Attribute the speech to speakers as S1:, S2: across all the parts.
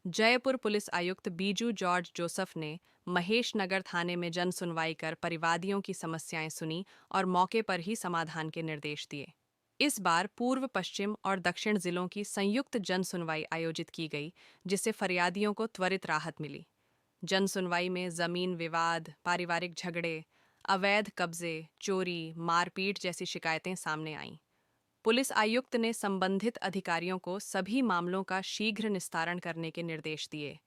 S1: Jaipur police आयुक्त Biju George Joseph ने महेश नगर थाने में जन सुनवाई कर परिवादियों की समस्याएं सुनी और मौके पर ही समाधान के निर्देश दिए। इस बार पूर्व पश्चिम और दक्षिण जिलों की संयुक्त जन सुनवाई आयोजित की गई, जिससे फरियादियों को त्वरित राहत मिली। जन सुनवाई में जमीन विवाद, पारिवारिक झगड़े, अवैध कब्जे, चोरी, मारपीट जैसी शिकायतें सामने आईं। पुलिस आयुक्त ने संबंधित अधिकारियों को सभी मामलों का शीघ्र निस्तारण करने के निर्देश दिए।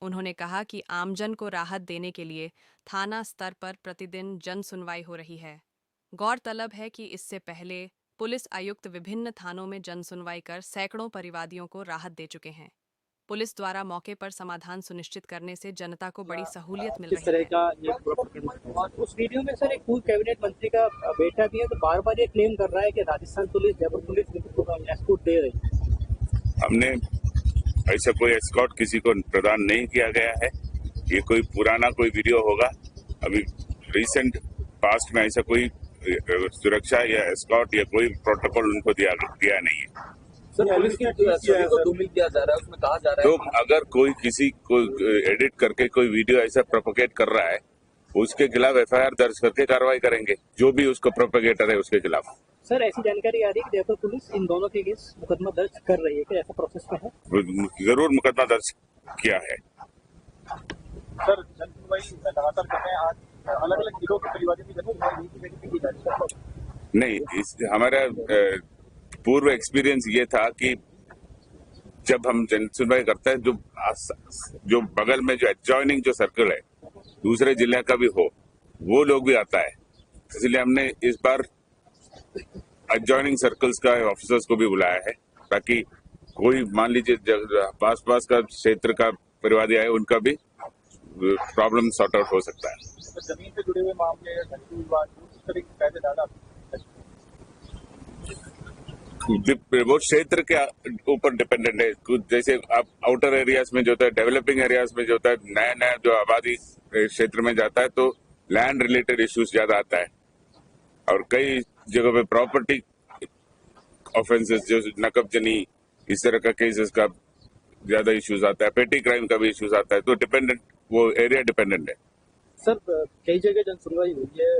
S1: उन्होंने कहा कि आमजन को राहत देने के लिए थाना स्तर पर प्रतिदिन जन सुनवाई हो रही है। गौरतलब है कि इससे पहले पुलिस आयुक्त विभिन्न थानों में जन सुनवाई कर सैकड़ों परिवादियों को राहत दे चुके हैं। पुलिस द्वारा मौके पर समाधान सुनिश्चित करने से जनता को बड़ी सहूलियत मिल
S2: किस
S1: रही
S2: तरह
S1: है।
S2: का ये पूरा प्रकरण। और उस वीडियो में सर एक पूर्व कैबिनेट मंत्री का बेटा भी है, तो बार बार ये क्लेम कर रहा है कि राजस्थान पुलिस, जयपुर पुलिस इनको एस्कॉर्ट दे रही है।
S3: हमने ऐसा कोई एस्कॉर्ट किसी को प्रदान नहीं किया गया है। ये कोई पुराना कोई वीडियो होगा। अभी रिसेंट पास्ट में ऐसा कोई सुरक्षा या एस्कॉर्ट या कोई प्रोटोकॉल उनको दिया नहीं है।
S2: सर पुलिस की को डूमिल किया जा रहा है, उसमें कहा जा रहा है
S3: तो अगर कोई किसी को एडिट करके कोई वीडियो ऐसा प्रोपोगेट कर रहा है, उसके खिलाफ एफआईआर दर्ज करके कार्रवाई करेंगे, जो भी उसको प्रोपोगेटर है उसके खिलाफ।
S2: सर ऐसी जानकारी आ रही है कि जयपुर पुलिस इन दोनों के केस मुकदमा दर्ज कर रही है, कि ऐसा प्रोसेस में है?
S3: जरूर मुकदमा दर्ज किया है।
S2: सर जन सुनवाई लगातार कर रहे हैं, आज अलग अलग जिलों के परिवारों की जन सुनवाई की जा रही है।
S3: नहीं, हमारा पूर्व एक्सपीरियंस ये था कि जब हम जन सुनवाई करते हैं, जो बगल में जो एडजॉइनिंग जो सर्कल है दूसरे जिले का भी हो, वो लोग भी आता है। इसलिए हमने इस बार एडजॉइनिंग सर्कल्स का ऑफिसर्स को भी बुलाया है, ताकि कोई मान लीजिए पास का क्षेत्र का परिवादी आए, उनका भी प्रॉब्लम सॉर्ट आउट हो सकता है।
S2: जमीन से जुड़े हुए मामले, इस तरह की फायदे ज्यादा
S3: वो क्षेत्र के ऊपर डिपेंडेंट है। कुछ जैसे आप आउटर एरियाज में जो होता है, डेवलपिंग एरियाज में जो होता है, नया जो आबादी क्षेत्र में जाता है, तो लैंड रिलेटेड इश्यूज ज्यादा आता है। और कई जगह पे प्रॉपर्टी ऑफेंसेस, जो नकबजनी, इस तरह का केसेस का ज्यादा इश्यूज आता है। पेटी क्राइम का भी इश्यूज आता है। तो डिपेंडेंट, वो एरिया डिपेंडेंट है।
S2: सर कई जगह जन सुनवाई हुई है,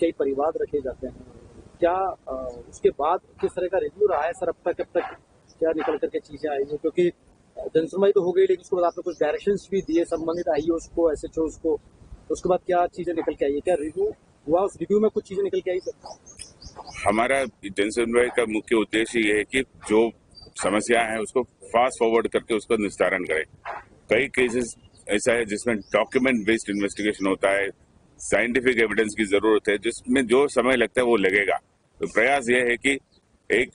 S2: कई परिवार रखे जाते हैं, क्या उसके बाद किस तरह का रिव्यू रहा है सर? अब तक क्या निकल करके चीजें आई हैं? क्योंकि जन सुनवाई तो हो गई, लेकिन उसके बाद आपने कुछ डायरेक्शंस भी दिए संबंधित आईओएस को, एसएचओस को, उसके बाद क्या चीजें निकल के आई है? क्या रिव्यू हुआ? उस रिव्यू में कुछ चीजें निकल के आई सर?
S3: हमारा जन सुनवाई का मुख्य उद्देश्य ये है कि जो समस्या है उसको फास्ट फॉरवर्ड करके उसका निस्तारण करें। कई केसेस ऐसा है जिसमें डॉक्यूमेंट बेस्ड इन्वेस्टिगेशन होता है, साइंटिफिक एविडेंस की जरूरत है, जिसमें जो समय लगता है वो लगेगा। तो प्रयास ये है कि एक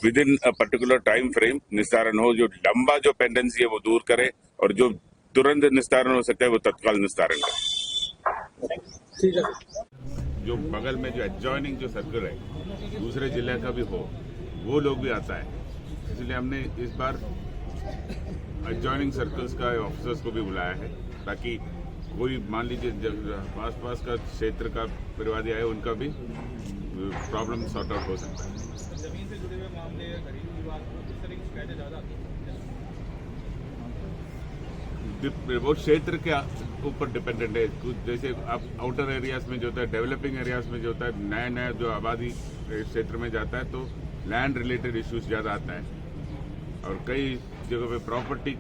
S3: with in a particular time frame निस्तारण हो। जो लंबा जो पेंडेंसी है वो दूर करे, और जो तुरंत निस्तारण हो सकता है वो तत्काल निस्तारण करे।
S2: ठीक है।
S3: जो बगल में जो एडजॉइनिंग जो सर्कल है दूसरे जिले का भी हो, वो लोग भी आता है। इसलिए हमने इस बार एडजॉइनिंग सर्कल्स का ऑफिसर्स को भी बुलाया है, ताकि कोई मान लीजिए पास का क्षेत्र का परिवादी आए, उनका भी प्रॉब्लम सॉर्ट आउट हो सकता है।
S2: जमीन से जुड़े हुए मामले, घरेलू विवाद, इस तरह की फायदे ज्यादा
S3: वो क्षेत्र के ऊपर डिपेंडेंट है। कुछ जैसे आप आउटर एरियाज में जो होता है, डेवलपिंग एरियाज में जो होता है, नया जो आबादी क्षेत्र में जाता है, तो लैंड रिलेटेड इश्यूज ज्यादा आता है। और कई जगह पे प्रॉपर्टी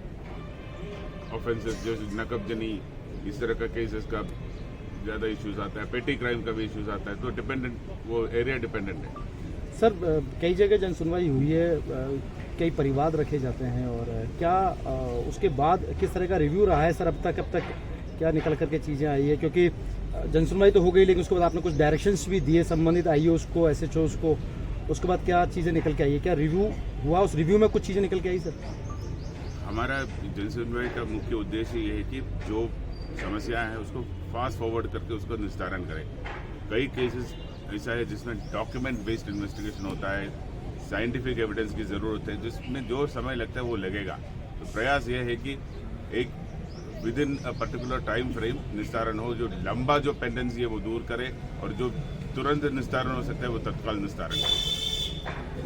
S3: ऑफेंसेस, जो नकबजनी, इस तरह का केसेस का ज्यादा इश्यूज आता है। पेटी क्राइम का भी इश्यूज आता है। तो डिपेंडेंट, वो एरिया डिपेंडेंट है।
S2: सर कई जगह जन सुनवाई हुई है, कई परिवार रखे जाते हैं, और क्या उसके बाद किस तरह का रिव्यू रहा है सर? अब तक क्या निकल करके चीजें आई है? क्योंकि जन सुनवाई तो हो गई, लेकिन उसके बाद आपने कुछ डायरेक्शंस भी दिए संबंधित आईओएस को, एसएचओस को, उसके बाद क्या चीजें निकल के आई है? क्या रिव्यू हुआ? उस रिव्यू में कुछ चीजें निकल के आई सर?
S3: हमारा जन सुनवाई का मुख्य उद्देश्य ये है कि जो समस्या है उसको फास्ट फॉरवर्ड करके उसका निस्तारण करें। कई केसेस ऐसा है जिसमें डॉक्यूमेंट बेस्ड इन्वेस्टिगेशन होता है, साइंटिफिक एविडेंस की जरूरत है, जिसमें जो समय लगता है वो लगेगा। तो प्रयास ये है कि एक with in a particular time frame निस्तारण हो। जो लंबा जो पेंडेंसी है वो दूर करे, और जो तुरंत निस्तारण हो सकता है वो तत्काल निस्तारण करे।